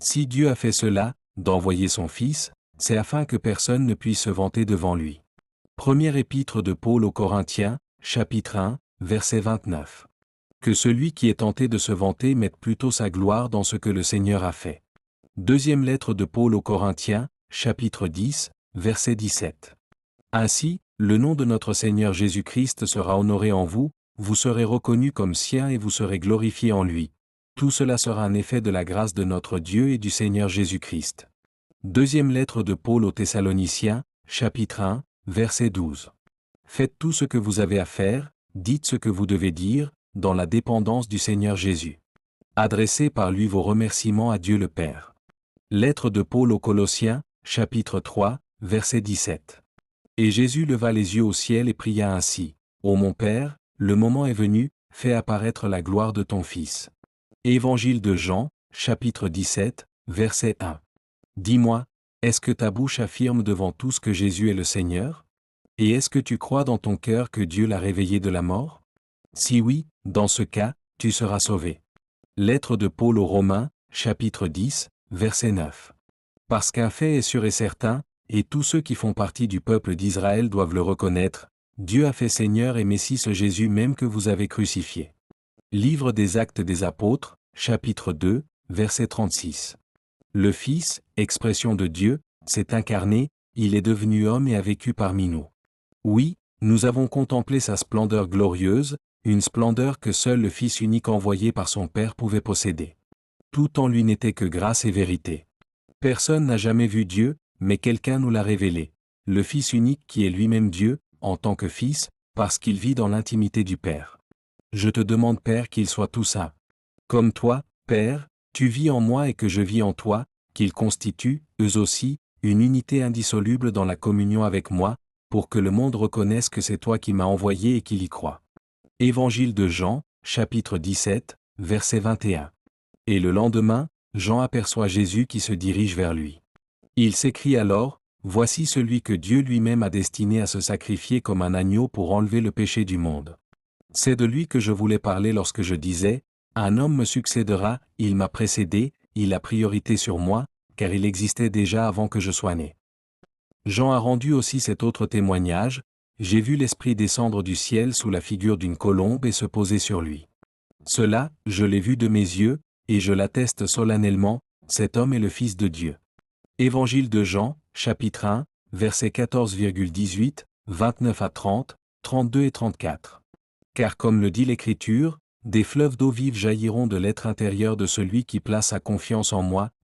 Si Dieu a fait cela, d'envoyer son Fils, c'est afin que personne ne puisse se vanter devant lui. Première épître de Paul aux Corinthiens, chapitre 1, verset 29. Que celui qui est tenté de se vanter mette plutôt sa gloire dans ce que le Seigneur a fait. Deuxième lettre de Paul aux Corinthiens, chapitre 10, verset 17. Ainsi, le nom de notre Seigneur Jésus-Christ sera honoré en vous, vous serez reconnus comme sien et vous serez glorifiés en lui. Tout cela sera un effet de la grâce de notre Dieu et du Seigneur Jésus-Christ. Deuxième lettre de Paul aux Thessaloniciens, chapitre 1, verset 12. Faites tout ce que vous avez à faire, dites ce que vous devez dire, dans la dépendance du Seigneur Jésus. Adressez par lui vos remerciements à Dieu le Père. Lettre de Paul aux Colossiens, chapitre 3, verset 17. Et Jésus leva les yeux au ciel et pria ainsi. Ô mon Père, le moment est venu, fais apparaître la gloire de ton Fils. Évangile de Jean, chapitre 17, verset 1. Dis-moi, est-ce que ta bouche affirme devant tous que Jésus est le Seigneur? Et est-ce que tu crois dans ton cœur que Dieu l'a réveillé de la mort? Si oui, dans ce cas, tu seras sauvé. Lettre de Paul aux Romains, chapitre 10, verset 9. Parce qu'un fait est sûr et certain, et tous ceux qui font partie du peuple d'Israël doivent le reconnaître, Dieu a fait Seigneur et Messie ce Jésus même que vous avez crucifié. Livre des Actes des Apôtres, chapitre 2, verset 36. Le Fils, expression de Dieu, s'est incarné, il est devenu homme et a vécu parmi nous. Oui, nous avons contemplé sa splendeur glorieuse, une splendeur que seul le Fils unique envoyé par son Père pouvait posséder. Tout en lui n'était que grâce et vérité. Personne n'a jamais vu Dieu, mais quelqu'un nous l'a révélé. Le Fils unique qui est lui-même Dieu, en tant que Fils, parce qu'il vit dans l'intimité du Père. Je te demande, Père, qu'il soit tout ça. Comme toi, Père, tu vis en moi et que je vis en toi, qu'ils constituent, eux aussi, une unité indissoluble dans la communion avec moi, pour que le monde reconnaisse que c'est toi qui m'as envoyé et qu'il y croit. Évangile de Jean, chapitre 17, verset 21. Et le lendemain, Jean aperçoit Jésus qui se dirige vers lui. Il s'écrie alors, « Voici celui que Dieu lui-même a destiné à se sacrifier comme un agneau pour enlever le péché du monde. » C'est de lui que je voulais parler lorsque je disais, « Un homme me succédera, il m'a précédé, il a priorité sur moi, car il existait déjà avant que je sois né. » Jean a rendu aussi cet autre témoignage, « J'ai vu l'Esprit descendre du ciel sous la figure d'une colombe et se poser sur lui. Cela, je l'ai vu de mes yeux, et je l'atteste solennellement, cet homme est le Fils de Dieu. » Évangile de Jean, chapitre 1, versets 14,18, 29 à 30, 32 et 34. Car comme le dit l'Écriture, des fleuves d'eau vive jailliront de l'être intérieur de celui qui place sa confiance en moi,